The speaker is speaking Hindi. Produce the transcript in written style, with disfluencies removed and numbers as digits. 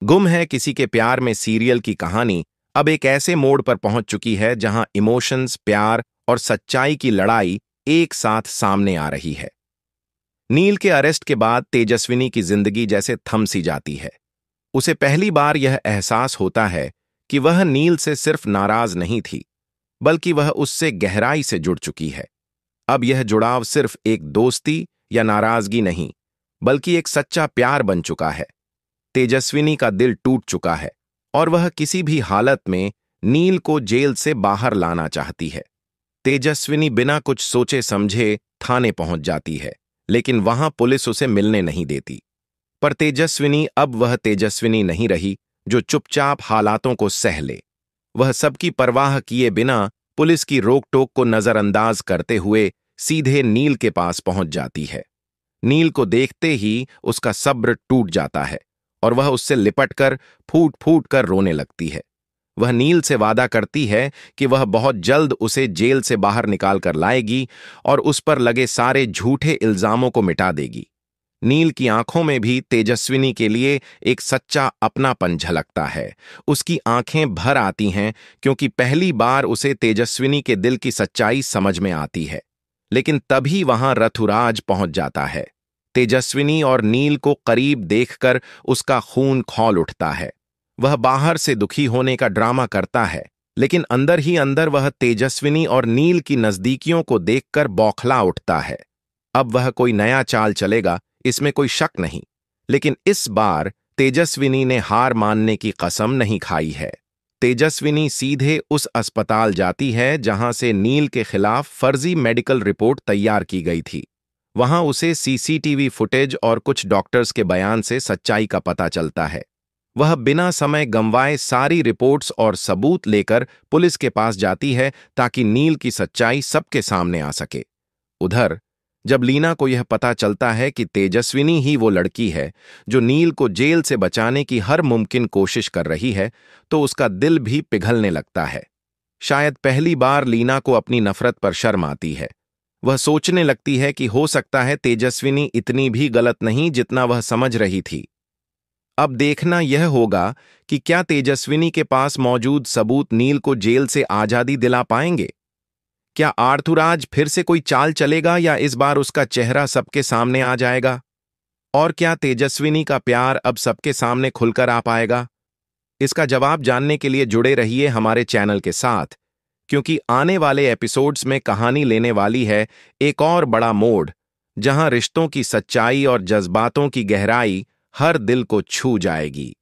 गुम है किसी के प्यार में सीरियल की कहानी अब एक ऐसे मोड़ पर पहुंच चुकी है जहां इमोशंस, प्यार और सच्चाई की लड़ाई एक साथ सामने आ रही है। नील के अरेस्ट के बाद तेजस्विनी की जिंदगी जैसे थम सी जाती है। उसे पहली बार यह एहसास होता है कि वह नील से सिर्फ नाराज नहीं थी, बल्कि वह उससे गहराई से जुड़ चुकी है। अब यह जुड़ाव सिर्फ एक दोस्ती या नाराजगी नहीं, बल्कि एक सच्चा प्यार बन चुका है। तेजस्विनी का दिल टूट चुका है और वह किसी भी हालत में नील को जेल से बाहर लाना चाहती है। तेजस्विनी बिना कुछ सोचे समझे थाने पहुंच जाती है, लेकिन वहां पुलिस उसे मिलने नहीं देती। पर तेजस्विनी अब वह तेजस्विनी नहीं रही जो चुपचाप हालातों को सह ले। वह सबकी परवाह किए बिना पुलिस की रोक टोक को नजरअंदाज करते हुए सीधे नील के पास पहुंच जाती है। नील को देखते ही उसका सब्र टूट जाता है और वह उससे लिपटकर फूट फूट कर रोने लगती है। वह नील से वादा करती है कि वह बहुत जल्द उसे जेल से बाहर निकाल कर लाएगी और उस पर लगे सारे झूठे इल्जामों को मिटा देगी। नील की आंखों में भी तेजस्विनी के लिए एक सच्चा अपनापन झलकता है। उसकी आंखें भर आती हैं क्योंकि पहली बार उसे तेजस्विनी के दिल की सच्चाई समझ में आती है। लेकिन तभी वहां रथुराज पहुंच जाता है। तेजस्विनी और नील को करीब देखकर उसका खून खौल उठता है। वह बाहर से दुखी होने का ड्रामा करता है, लेकिन अंदर ही अंदर वह तेजस्विनी और नील की नजदीकियों को देखकर बौखला उठता है। अब वह कोई नया चाल चलेगा, इसमें कोई शक नहीं। लेकिन इस बार तेजस्विनी ने हार मानने की कसम नहीं खाई है। तेजस्विनी सीधे उस अस्पताल जाती है जहां से नील के खिलाफ फर्जी मेडिकल रिपोर्ट तैयार की गई थी। वहां उसे सीसीटीवी फुटेज और कुछ डॉक्टर्स के बयान से सच्चाई का पता चलता है। वह बिना समय गंवाए सारी रिपोर्ट्स और सबूत लेकर पुलिस के पास जाती है ताकि नील की सच्चाई सबके सामने आ सके। उधर जब लीना को यह पता चलता है कि तेजस्विनी ही वो लड़की है जो नील को जेल से बचाने की हर मुमकिन कोशिश कर रही है, तो उसका दिल भी पिघलने लगता है। शायद पहली बार लीना को अपनी नफरत पर शर्म आती है। वह सोचने लगती है कि हो सकता है तेजस्विनी इतनी भी गलत नहीं जितना वह समझ रही थी। अब देखना यह होगा कि क्या तेजस्विनी के पास मौजूद सबूत नील को जेल से आजादी दिला पाएंगे। क्या आर्थुराज फिर से कोई चाल चलेगा या इस बार उसका चेहरा सबके सामने आ जाएगा? और क्या तेजस्विनी का प्यार अब सबके सामने खुलकर आ पाएगा? इसका जवाब जानने के लिए जुड़े रहिए हमारे चैनल के साथ, क्योंकि आने वाले एपिसोड्स में कहानी लेने वाली है एक और बड़ा मोड़, जहां रिश्तों की सच्चाई और जज्बातों की गहराई हर दिल को छू जाएगी।